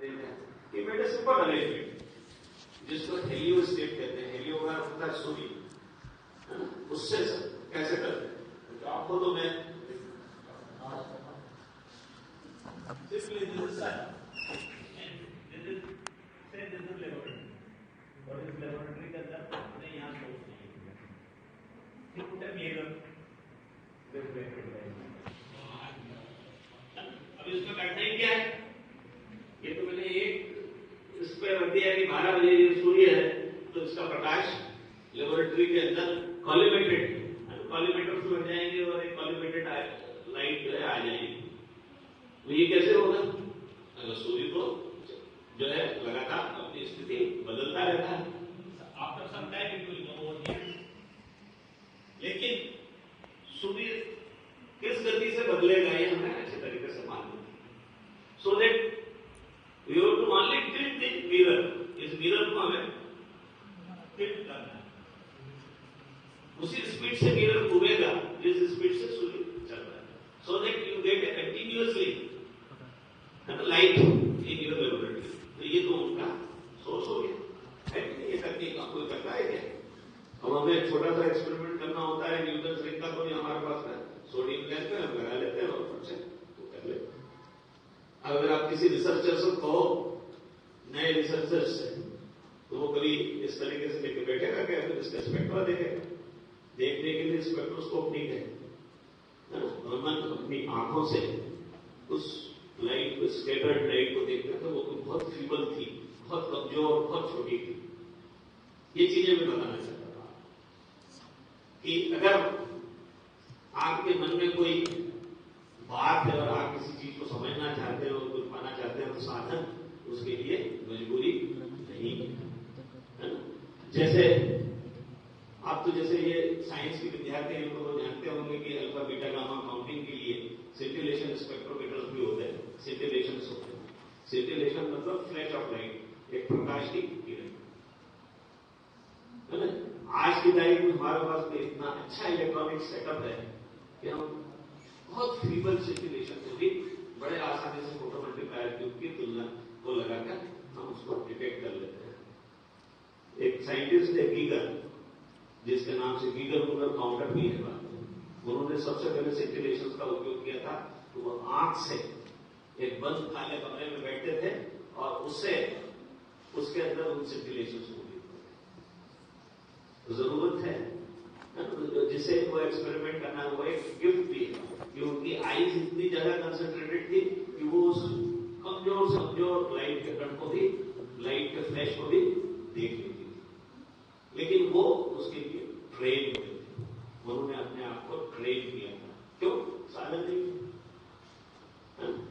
He made a simple arrangement, जिसको Helio state कहते हैं, हेलियो का होता है सूर्य, उससे कैसे करते हैं तो आपको तो मैं simply this is sun and this is say this is laboratory और इस laboratory के अंदर हमने यहाँ सोच नहीं he put a mirror reflected light। अब इसमें करना ही क्या है, ये तो मैंने एक इस पे रख दिया कि 12 बजे ये सूर्य है तो इसका प्रकाश लेबोरेटरी के अंदर कॉलिमेटेड कॉलिमेटर से बन जाएंगे और एक कॉलिमेटेड लाइट जो है आ जाएगी। तो ये कैसे होगा, अगर सूर्य को जो है लगातार अपनी स्थिति बदलता रहता है after some time it will go over here, लेकिन सूर्य किस गति से बदलेगा ये हमें अच्छे तरीके से मालूम है। So that we have to only tilt the mirror, इस मिरर को हमें टिल्ट करना है, उसी स्पीड से मिरर घूमेगा जिस स्पीड से सूर्य चल रहा है, so that you get A continuously light in your laboratory. तो ये तो उनका सोर्स हो गया है, ये तकनीक आपको करता है क्या। अब हमें छोटा सा एक्सपेरिमेंट करना होता है, न्यूटन रिंग का तो नहीं हमारे पास है, सोडियम गैस में हम लगा लेते हैं और से तो कर लेते हैं। अगर आप किसी रिसर्चर से कहो, नए रिसर्चर से, तो वो कभी इस तरीके से लेके बैठेगा क्या, फिर इसका स्पेक्ट्रा देखेगा, देखने के लिए स्पेक्ट्रोस्कोप नहीं है, भगवान अपनी आंखों से उस लाइट को, स्कैटर्ड लाइट को देखते थे, वो बहुत फीबल थी, बहुत कमजोर, बहुत छोटी थी। ये चीजें मैं बताना चाहता था कि अगर आपके मन में कोई बात है और आप किसी चीज को समझना चाहते हैं और कुछ पाना चाहते हैं तो साधन उसके लिए मजबूरी नहीं है। जैसे आप तो जैसे ये साइंस के विद्यार्थी हैं तो वो जानते होंगे कि अल्फा बीटा गामा काउंटिंग के लिए सिंटिलेशन स्पेक्ट्रोमीटर्स भी होते हैं, सिंटिलेशन होते हैं। सिंटिलेशन मतलब फ्लैश ऑफ लाइट, एक प्रकाश की किरण। आज की तारीख में हमारे पास तो इतना अच्छा इलेक्ट्रॉनिक सेटअप है कि हम बहुत फीबल सिंटिलेशन से भी बड़े आसानी से फोटोमल्टीप्लायर ट्यूब की तुलना को लगाकर हम उसको डिटेक्ट कर लेते हैं। एक साइंटिस्ट है गीगर, जिसके नाम से गीगर मूलर काउंटर भी है, उन्होंने सबसे पहले सिंटिलेशन का उपयोग किया था। तो वो आंख से एक बंद खाली कमरे में बैठते थे और उससे उसके अंदर उन सिंटिलेशन को जरूरत है जिसे वो एक्सपेरिमेंट करना, वो एक गिफ्ट भी है कि उनकी आईज इतनी ज्यादा कंसंट्रेटेड थी कि वो उस कमजोर समझोर लाइट के कण को भी, लाइट के फ्लैश को भी देख लेती थी, लेकिन वो उसके लिए ट्रेन हुए थे, उन्होंने अपने आप को ट्रेन किया था। क्यों? साधन नहीं थे,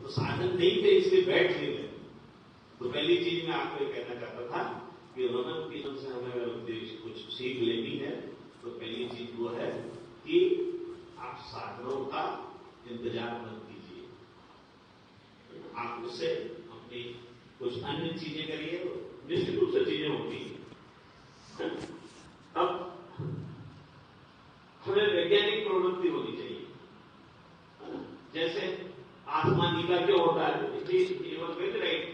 तो साधन नहीं थे इसलिए बैठ नहीं गए। तो पहली चीज मैं आपको ये कहना चाहता था कि रोमन पीपल से हमें अगर कुछ सीख लेनी है तो पहली चीज वो है कि आप साधनों का इंतजार मत कीजिए, आप उससे अपनी कुछ अन्य चीजें करिए, निश्चित रूप से चीजें होती हैं। अब हमें वैज्ञानिक प्रवृत्ति होनी चाहिए, जैसे आसमान नीला क्यों होता है, वेरी राइट।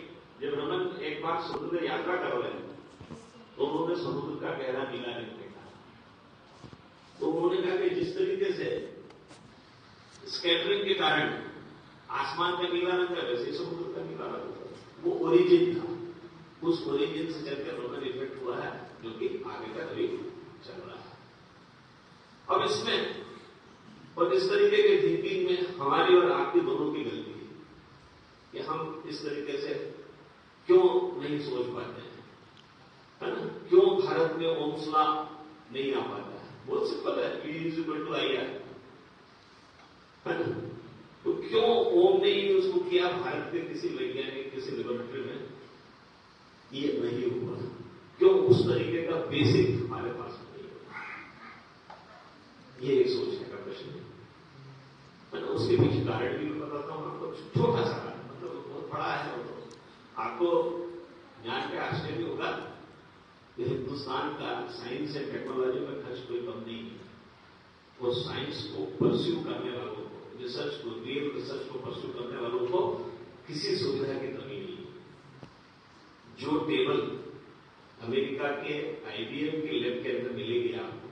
जब रमन एक बार समुद्र यात्रा कर रहे हैं तो उन्होंने समुद्र का गहरा नीला रंग देखा, तो उन्होंने कहा कि जिस तरीके से स्कैटरिंग के कारण आसमान का नीला रंग है वैसे समुद्र का नीला रंग है, वो ओरिजिन था, उस ओरिजिन से चलकर रोमन इफेक्ट हुआ है जो कि आगे तक अभी चल रहा है। अब इसमें और इस तरीके के थिंकिंग में हमारी और आपकी दोनों की गलती है कि हम इस तरीके से क्यों नहीं सोच पाते हैं, है ना? क्यों भारत में ओम्स लॉ नहीं आ पाता है? बहुत सिंपल है, P = IR, है ना? तो क्यों ओम ने उसको किया भारत के किसी वैज्ञानिक, किसी लेबोरेटरी में ये नहीं हुआ? क्यों उस तरीके का बेसिक हमारे पास नहीं हुआ? ये एक सोचने का प्रश्न है। मैं उसके पीछे कारण भी बताता हूं आपको, छोटा सा कारण, मतलब बहुत बड़ा है। तो आपको जान के आश्चर्य होगा कि हिंदुस्तान का साइंस एंड टेक्नोलॉजी में खर्च कोई कम नहीं है, और साइंस को परस्यू करने वालों को, रिसर्च को, रियल रिसर्च को परस्यू करने वालों को किसी सुविधा की कमी नहीं है। जो टेबल अमेरिका के IBM के लैब के अंदर मिलेगी आपको,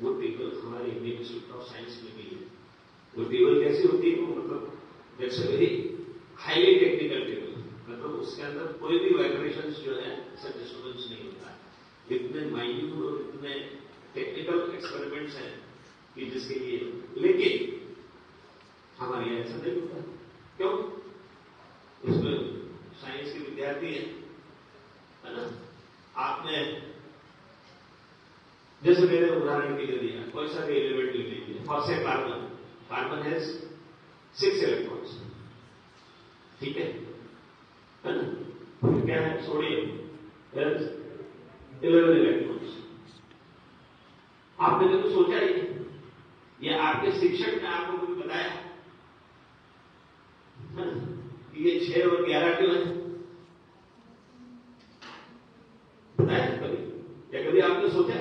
वो टेबल हमारे इंडियन इंस्टीट्यूट ऑफ साइंस में भी है। वो टेबल कैसी होती है? वो मतलब that's a very highly technical table, मतलब उसके अंदर कोई भी वाइब्रेशन जो है ऐसा डिस्टर्बेंस नहीं होता है। इतने माइन्यूट और इतने टेक्निकल एक्सपेरिमेंट्स हैं कि जिसके लिए, लेकिन हमारे यहाँ ऐसा नहीं होता। क्यों? उसमें साइंस के विद्यार्थी है ना। आपने जैसे मैंने उदाहरण के लिए दिया, कोई सा भी एलिमेंट ले लीजिए, फर्स्ट है कार्बन। कार्बन हैज 6 इलेक्ट्रॉन्स, ठीक है ना। फिर क्या है? Sodium has 11 electrons. आपने कभी सोचा ही, ये आपके शिक्षक ने आपको कभी बताया कि ये 6 और 11 क्यों है? बताया कभी? या कभी आपने सोचा?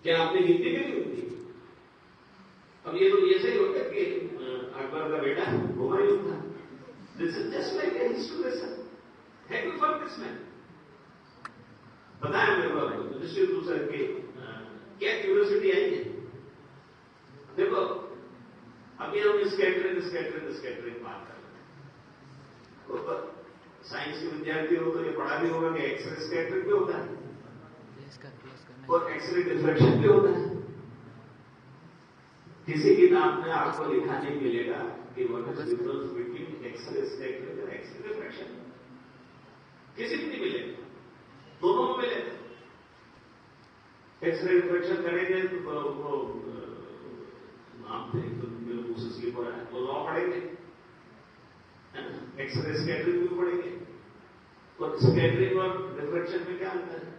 क्या आपने गिनती भी नहीं होती? अब ये तो ऐसे ही होता है कि अकबर का बेटा हुमायूं था। This is just like a history lesson. Have you for this man? बताया मेरे को दृष्टि दूसरे के क्या क्यूरियोसिटी आई है। देखो अभी हम स्कैटरिंग बात कर रहे हैं। तो साइंस के विद्यार्थी हो तो ये पढ़ा भी होगा कि एक्सरे स्कैटरिंग भी होता है और एक्सरे डिफ्रैक्शन भी होता है। किसी किताब में आपको लिखा नहीं मिलेगा कि what is the difference between X ray scattering और एक्सरे डिफ्रैक्शन। किसी भी नहीं मिलेगा, दोनों में मिलेगा। एक्सरे डिफ्रैक्शन करेंगे तो वो नाम थे तो स्लिप हो रहा है, वो लॉ पढ़ेंगे, एक्सरे स्कैटरिंग भी पढ़ेंगे। और स्कैटरिंग और डिफ्रैक्शन में क्या अंतर है?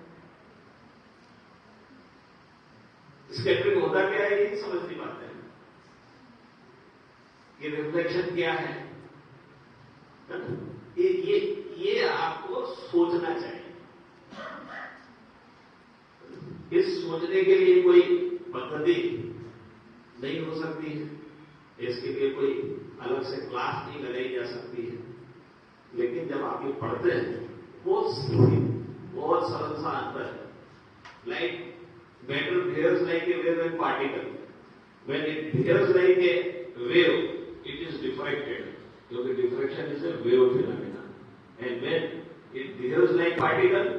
स्कैटरिंग होता क्या है ये समझ नहीं पाते हैं कि रिफ्लेक्शन क्या है। ये आपको सोचना चाहिए। इस सोचने के लिए कोई पद्धति नहीं हो सकती है, इसके लिए कोई अलग से क्लास नहीं लगाई जा सकती है। लेकिन जब आप ये पढ़ते हैं बहुत सरल सा अंतर है। Like matter behaves like a wave and particle. When it behaves like a wave, it is diffracted. Because diffraction is a wave phenomena. And when it behaves like particle,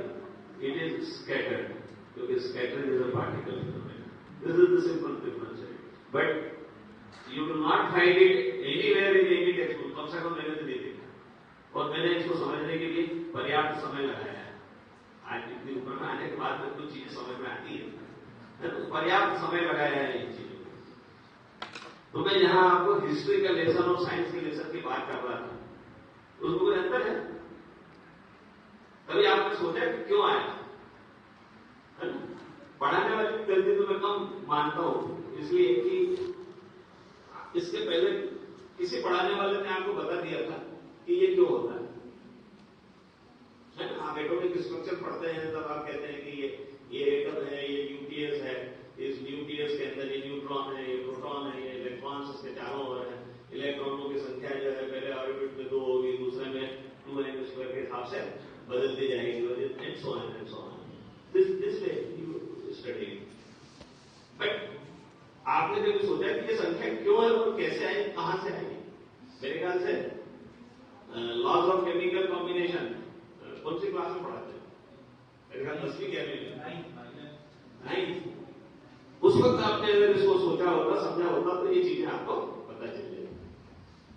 it is scattered. Because scattering is a particle phenomena. This is the simple difference. But you will not find it anywhere in any textbook. कम से कम मैंने तो नहीं देखा। और मैंने इसको समझने के लिए पर्याप्त समय लगाया है। आज इतनी ऊपर में आने के बाद में कुछ चीजें समझ में आती है, पर्याप्त समय लगाया है इन चीजों को। तो मैं यहां आपको हिस्ट्री का लेसन और साइंस के लेसन की बात कर रहा था, उसमें कोई अंतर है? कभी आपने सोचा कि क्यों आया? पढ़ाने वाली गलती तो मैं कम मानता हूं, इसलिए कि इसके पहले किसी पढ़ाने वाले ने आपको बता दिया था कि ये क्यों होता है। आप एटॉमिक स्ट्रक्चर पढ़ते हैं तब आप कहते हैं कि ये एटम है, ये न्यूक्लियस है, इस न्यूक्लियस के अंदर ये न्यूट्रॉन है, ये प्रोटॉन है, ये इलेक्ट्रॉन्स इसके चारों ओर है। इलेक्ट्रॉनों की संख्या जो है पहले ऑर्बिट में 2 होगी, दूसरे में 2m² के हिसाब से बदलती जाएगी, and so on. This way you study. But आपने कभी सोचा कि ये संख्या क्यों है और कैसे आई, कहां से आई? मेरे ख्याल से लॉज ऑफ केमिकल कॉम्बिनेशन कौन सी क्लास में पढ़ाते हैं? मेरे ख्याल 10वीं क्या नहीं। उस वक्त आपने अगर इसको सोचा होता, समझा होता तो ये चीजें आपको पता चल जाएगी।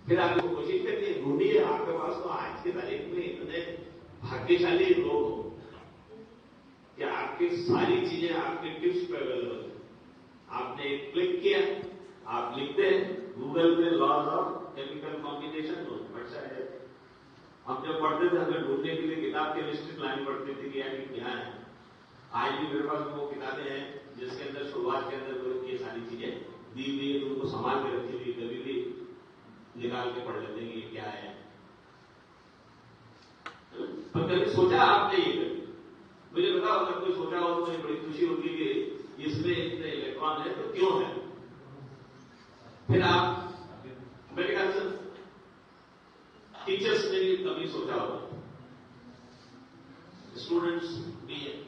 फिर आप इसको कोशिश करिए, ढूंढिए। आपके पास तो आज की तारीख में इतने भाग्यशाली लोग हो कि आपकी सारी चीजें आपके टिप्स पे अवेलेबल है। आपने एक क्लिक किया, आप लिखते हैं गूगल में लॉज ऑफ केमिकल कॉम्बिनेशन, अच्छा है। हम जब पढ़ते थे हमें ढूंढने के लिए किताब केमिस्ट्री लानी पड़ती थी कि यार क्या है। आज भी मेरे पास वो किताबें हैं जिसके अंदर शुरुआत के अंदर ये सारी चीजें दी हुई है, तो उनको संभाल के रखी हुई, कभी भी निकाल के पढ़ लेते हैं कि क्या है। तो कभी सोचा आपने ये? मुझे पता अगर कोई सोचा हो तो मुझे बड़ी खुशी होगी कि इसमें इतने इलेक्ट्रॉन है तो क्यों है। फिर आप मेरे ख्याल से टीचर्स ने भी कभी सोचा होगा students be